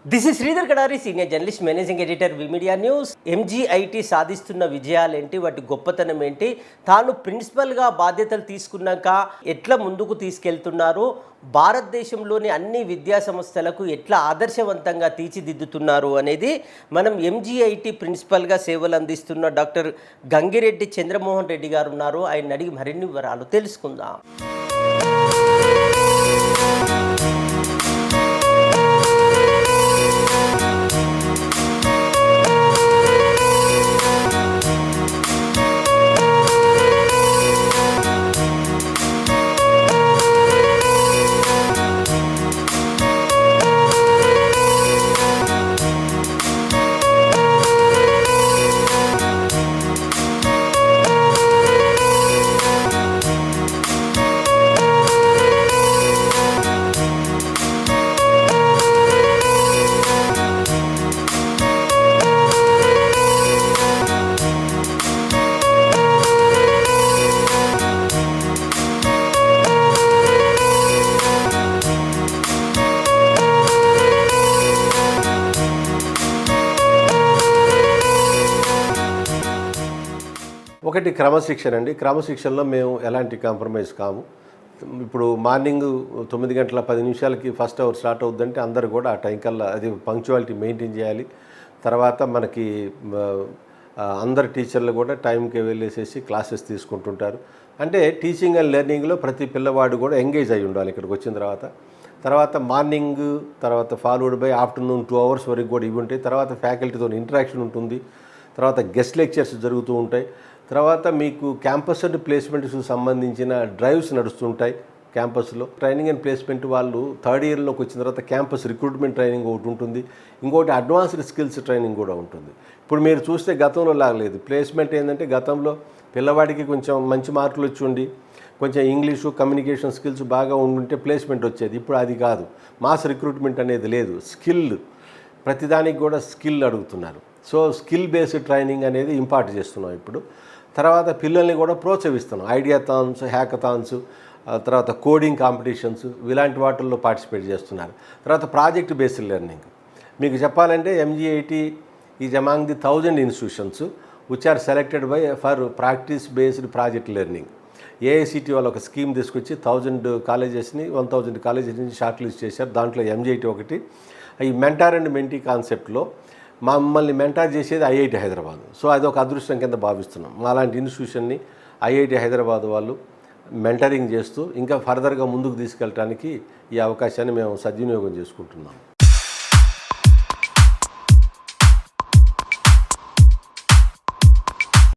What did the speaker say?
This is Sridhar Kadari, senior journalist, managing editor, V media news. MGIT సాధిస్తున్న విజయాలేంటి, వాటి గొప్పతనం ఏంటి, తాను ప్రిన్సిపల్గా బాధ్యతలు తీసుకున్నాక ఎట్లా ముందుకు తీసుకెళ్తున్నారు, భారతదేశంలోని అన్ని విద్యా సంస్థలకు ఎట్లా ఆదర్శవంతంగా తీర్చిదిద్దుతున్నారు అనేది మనం ఎంజీఐటీ ప్రిన్సిపల్గా సేవలు అందిస్తున్న డాక్టర్ గంగిరెడ్డి చంద్రమోహన్ రెడ్డి గారు ఉన్నారు. ఆయన అడిగి మరిన్ని వివరాలు తెలుసుకుందాం. ఒకటి క్రమశిక్షణ అండి. క్రమశిక్షణలో మేము ఎలాంటి కాంప్రమైజ్ కాము. ఇప్పుడు మార్నింగ్ 9:10 ఫస్ట్ అవర్ స్టార్ట్ అవుద్దంటే అందరూ కూడా ఆ టైం కల్లా అది పంక్చువాలిటీ మెయింటైన్ చేయాలి. తర్వాత మనకి అందరు టీచర్లు కూడా టైంకి వెళ్ళేసేసి క్లాసెస్ తీసుకుంటుంటారు. అంటే టీచింగ్ అండ్ లెర్నింగ్లో ప్రతి పిల్లవాడు కూడా ఎంగేజ్ అయి ఉండాలి ఇక్కడికి వచ్చిన తర్వాత మార్నింగ్ తర్వాత ఫాలోడ్ బై ఆఫ్టర్నూన్ 2 hours వరకు కూడా ఇవి ఉంటాయి. తర్వాత ఫ్యాకల్టీతో ఇంటరాక్షన్ ఉంటుంది. తర్వాత గెస్ట్ లెక్చర్స్ జరుగుతూ ఉంటాయి. తర్వాత మీకు క్యాంపస్ అండ్ ప్లేస్మెంట్స్కి సంబంధించిన డ్రైవ్స్ నడుస్తుంటాయి. క్యాంపస్లో ట్రైనింగ్ అండ్ ప్లేస్మెంట్ వాళ్ళు థర్డ్ ఇయర్లోకి వచ్చిన తర్వాత క్యాంపస్ రిక్రూట్మెంట్ ట్రైనింగ్ ఒకటి ఉంటుంది. ఇంకోటి అడ్వాన్స్డ్ స్కిల్స్ ట్రైనింగ్ కూడా ఉంటుంది. ఇప్పుడు మీరు చూస్తే గతంలో లాగలేదు. ప్లేస్మెంట్ ఏంటంటే గతంలో పిల్లవాడికి కొంచెం మంచి మార్కులు వచ్చి ఉండి కొంచెం ఇంగ్లీషు కమ్యూనికేషన్ స్కిల్స్ బాగా ఉండుంటే ప్లేస్మెంట్ వచ్చేది. ఇప్పుడు అది కాదు. మాస్ రిక్రూట్మెంట్ అనేది లేదు. స్కిల్ ప్రతిదానికి కూడా స్కిల్ అడుగుతున్నారు. సో స్కిల్ బేస్డ్ ట్రైనింగ్ అనేది ఇంపార్ట్ చేస్తున్నాం ఇప్పుడు. తర్వాత పిల్లల్ని కూడా ప్రోత్సహిస్తున్నాం. ఐడియాథాన్స్, హ్యాకథాన్స్, తర్వాత కోడింగ్ కాంపిటీషన్స్ ఇలాంటి వాటిల్లో పార్టిసిపేట్ చేస్తున్నారు. తర్వాత ప్రాజెక్ట్ బేస్డ్ లెర్నింగ్ మీకు చెప్పాలంటే MGIT is among the 1000 institutions which are selected by for practice based project learning. AICTE వాళ్ళు ఒక స్కీమ్ తీసుకొచ్చి 1000 కాలేజెస్ని 1000 కాలేజెస్ నుంచి షార్ట్ లిస్ట్ చేశారు. దాంట్లో ఎంజీఐటీ ఒకటి. ఈ మెంటార్ అండ్ మెంటీ కాన్సెప్ట్లో మమ్మల్ని మెంటార్ చేసేది ఐఐటి హైదరాబాద్. సో అది ఒక అదృష్టం కింద భావిస్తున్నాం. అలాంటి ఇన్స్టిట్యూషన్ని ఐఐటి హైదరాబాద్ వాళ్ళు మెంటరింగ్ చేస్తూ ఇంకా ఫర్దర్గా ముందుకు తీసుకెళ్ళడానికి ఈ అవకాశాన్ని మేము సద్వినియోగం చేసుకుంటున్నాం.